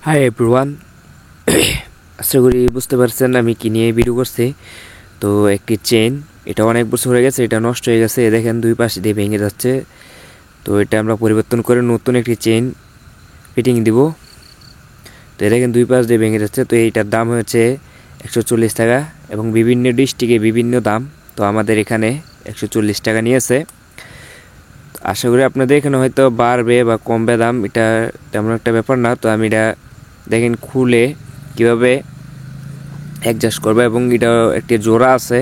Hi everyone, আশা করি বুঝতে পারছেন আমি কি নিয়ে ভিডিও করছি। তো একটি চেন, এটা অনেক বছর হয়ে গেছে, এটা নষ্ট হয়ে গেছে, দেখেন দুই পাশ দিয়ে ভেঙে যাচ্ছে। তো এটা আমরা পরিবর্তন করে নতুন একটি চেন ফিটিং দিব। তো দেখেন দুই পাশ দিয়ে ভেঙে যাচ্ছে। তো এইটার দাম হয়েছে 140 টাকা এবং বিভিন্ন ডিস্ট্রিক্টে বিভিন্ন দাম। তো আমাদের এখানে 140 টাকা নিয়েছে। আশা করি আপনাদের এখানে হয়তো বাড়বে বা কমবে দাম, এটা তেমন একটা ব্যাপার না। তো আমি এটা দেখেন খুলে কিভাবে অ্যাডজাস্ট করবে এবং এটা একটি জোড়া আছে।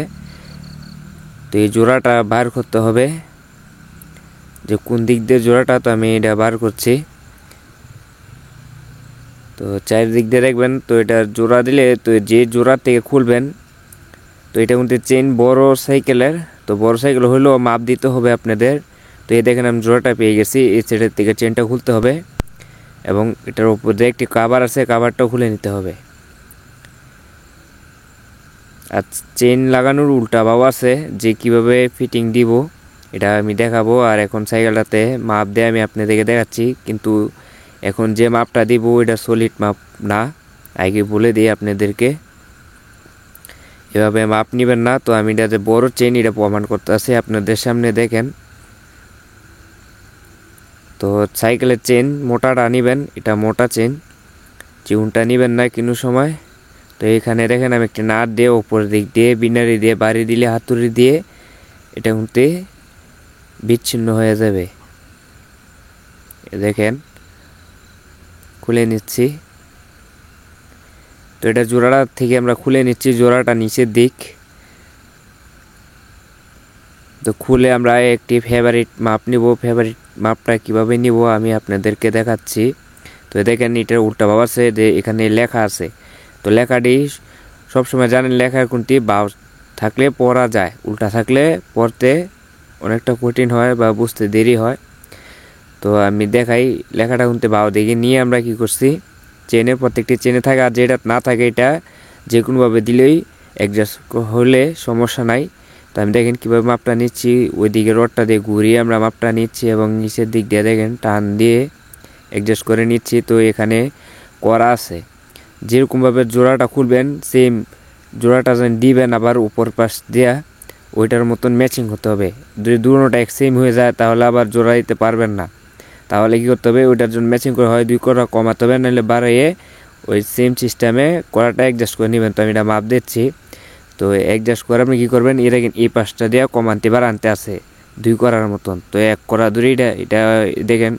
তো এই জোড়াটা বার করতে হবে যে কোন দিক দিয়ে জোড়াটা। তো আমি এটা বার করছি। তো চারিদিক দিয়ে দেখবেন। তো এটা জোড়া দিলে তো যে জোড়া থেকে খুলবেন, তো এটা কিন্তু চেন বড় সাইকেলের। তো বড় সাইকেল হলেও মাপ দিতে হবে আপনাদের। তো এই দেখেন আমি জোড়াটা পেয়ে গেছি। এই সাইডের থেকে চেনটা খুলতে হবে এবং এটার উপর দিয়ে একটি কাভার আছে, কাভারটাও খুলে নিতে হবে। আর চেন লাগানোর উল্টা ভাও আছে যে কিভাবে ফিটিং দিব এটা আমি দেখাবো। আর এখন সাইকেলটাতে মাপ দিয়ে আমি আপনাদেরকে দেখাচ্ছি, কিন্তু এখন যে মাপটা দিব এটা সলিড মাপ না, আগে বলে দিই আপনাদেরকে। এভাবে মাপ নেবেন না। তো আমি এটা যে বড় চেন এটা প্রমাণ করতে আসি আপনাদের সামনে, দেখেন। তো সাইকেলের চেন মোটাটা নেবেন, এটা মোটা চেন, চিউনটা নেবেন না কোনো সময়। তো এখানে দেখেন আমি একটি নাট দিয়ে ওপর দিক দিয়ে বিনারি দিয়ে বাড়ি দিলে হাতুড়ি দিয়ে এটা কিন্তু বিচ্ছিন্ন হয়ে যাবে। দেখেন খুলে নিচ্ছি। তো এটা জোড়াটা থেকে আমরা খুলে নিচ্ছি, জোড়াটা নিচের দিক। তো খুলে আমরা একটি ফেভারিট মাপ নিব। ফেভারিট মাপটা কিভাবে নিব আমি আপনাদেরকে দেখাচ্ছি। তো দেখেন এটার উল্টা ভাব আছে যে এখানে লেখা আছে। তো লেখাটি সবসময় জানেন, লেখার কোনটি বাউ থাকলে পড়া যায়, উল্টা থাকলে পড়তে অনেকটা কঠিন হয় বা বুঝতে দেরি হয়। তো আমি দেখাই, লেখাটা কিন্তু বাউ দিকে নিয়ে আমরা কি করছি, চেনে প্রত্যেকটি চেনে থাকে, আর যেটা না থাকে এটা যে কোনোভাবে দিলেই অ্যাডজাস্ট হলে সমস্যা নাই। তো আমি দেখেন কীভাবে মাপটা নিচ্ছি, ওই দিকে রডটা দিয়ে ঘুরিয়ে আমরা মাপটা নিচ্ছি এবং নিচের দিক দিয়ে দেখেন টান দিয়ে অ্যাডজাস্ট করে নিচ্ছি। তো এখানে করা আছে যেরকমভাবে জোড়াটা খুলবেন সেম জোড়াটা যেন দিবেন, আবার উপর পাশ দেওয়া ওইটার মতন ম্যাচিং হতে হবে। যদি দুটোটা এক সেম হয়ে যায় তাহলে আবার জোড়া দিতে পারবেন না। তাহলে কী করতে হবে, ওইটার জন্য ম্যাচিং করে হয় 2 কড়া কমাতে হবে, নাহলে বাড়িয়ে ওই সেম সিস্টেমে কড়াটা অ্যাডজাস্ট করে নেবেন। তো আমি এটা মাপ দিচ্ছি। তো অ্যাডজাস্ট করে আপনি কী করবেন, এটা কিন্তু এই পাশটা দিয়ে কমানতে বার আনতে আছে 2 করার মতন। তো 1 করা দূরে এটা দেখেন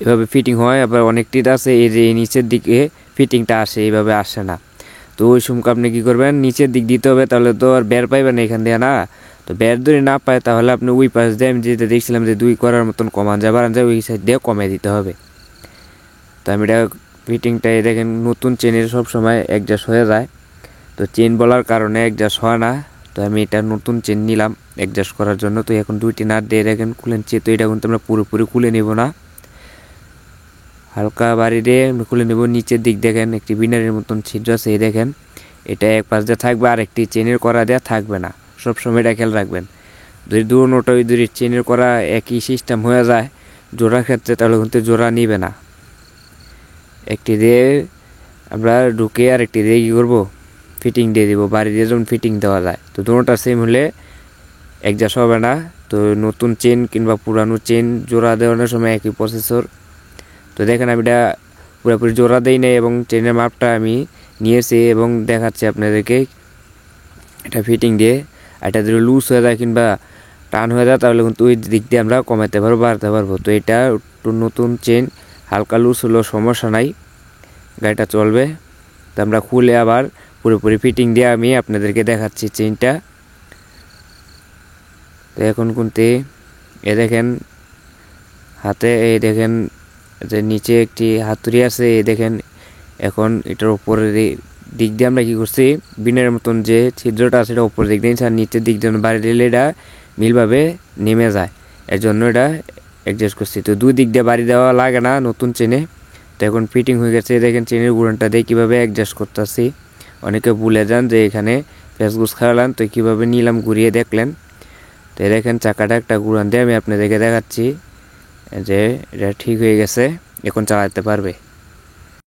এভাবে ফিটিং হয়। আবার অনেকটি আছে এই যে নিচের দিকে ফিটিংটা আসে, এইভাবে আসে না। তো ওই সময় আপনি কী করবেন, নিচের দিক দিতে হবে, তাহলে তো আর বের পাইবেন এখান দিয়ে না। তো বের ধরে না পায় তাহলে আপনি ওই পাশ দিয়ে আমি যেটা দেখছিলাম যে 2 করার মতন কমান যায় বাড়ান যায়, ওই সাইড দিয়ে কমে দিতে হবে। তো আমি এটা ফিটিংটাই দেখেন নতুন চেনের সবসময় অ্যাডজাস্ট হয়ে যায়। তো চেন বলার কারণে অ্যাডজাস্ট হয় না। তো আমি এটা নতুন চেন নিলাম অ্যাডজাস্ট করার জন্য। তো এখন 2টি নাট দিয়ে দেখেন খুলে নিচ্ছি। তো এটা কিন্তু আমরা পুরোপুরি খুলে নেব না, হালকা বাড়ি দিয়ে আমরা খুলে নেব। নিচের দিক দেখেন একটি বিনারের মতন ছিদ্র আছে, এই দেখেন এটা এক পাশ দিয়ে থাকবে আর একটি চেনের করা দেওয়া থাকবে না, সবসময় এটা খেয়াল রাখবেন। যদি দুটোটা ওই দুই চেনের করা একই সিস্টেম হয়ে যায় জোড়ার ক্ষেত্রে, তাহলে কিন্তু জোড়া নিবে না। একটি দিয়ে আমরা ঢুকে আর একটি দিয়ে কী করবো, ফিটিং দিয়ে দিব, বাড়ি দিয়ে যেমন ফিটিং দেওয়া যায়। তো দুটোটা সেম হলে অ্যাডজাস্ট হবে না। তো নতুন চেন কিংবা পুরানো চেন জোড়া দেওয়ানোর সময় একই প্রসেসর। তো দেখেন আমি এটা পুরোপুরি জোড়া দেই নাই এবং চেনের মাপটা আমি নিয়েছি এবং দেখাচ্ছি আপনাদেরকে এটা ফিটিং দিয়ে। এটা যদি লুজ হয়ে যায় কিংবা টান হয়ে যায় তাহলে কিন্তু ওই দিক দিয়ে আমরা কমাতে পারবো, বাড়তে পারবো। তো এটা একটু নতুন চেন, হালকা লুজ হলেও সমস্যা নাই, গাড়িটা চলবে। তো আমরা খুলে আবার পুরোপুরি ফিটিং দিয়ে আমি আপনাদেরকে দেখাচ্ছি চেনটা। তো এখন কিন্তু এ দেখেন হাতে, এই দেখেন যে নিচে একটি হাতুড়ি আছে, এই দেখেন। এখন এটার উপরের দিক দিয়ে আমরা কী করছি, বিনের মতন যে ছিদ্রটা আছে এটা উপরের দিক দিয়ে আর নিচের দিক দিয়ে বাড়ি দিলে এটা মিলভাবে নেমে যায়, এর জন্য এটা অ্যাডজাস্ট করছি। তো 2 দিক দিয়ে বাড়ি দেওয়া লাগে না নতুন চেনে। তো এখন ফিটিং হয়ে গেছে, দেখেন চেনের গুড়ানটা দিয়ে কীভাবে অ্যাডজাস্ট করতেছি। অনেকে ভুলে যান যে এখানে ফেসগুস খাওয়ালাম, তো কীভাবে নিলাম ঘুরিয়ে দেখলেন। তো দেখেন চাকাটা একটা গুড়ান দিয়ে আমি আপনাদেরকে দেখাচ্ছি যে এটা ঠিক হয়ে গেছে, এখন চালাতে পারবে।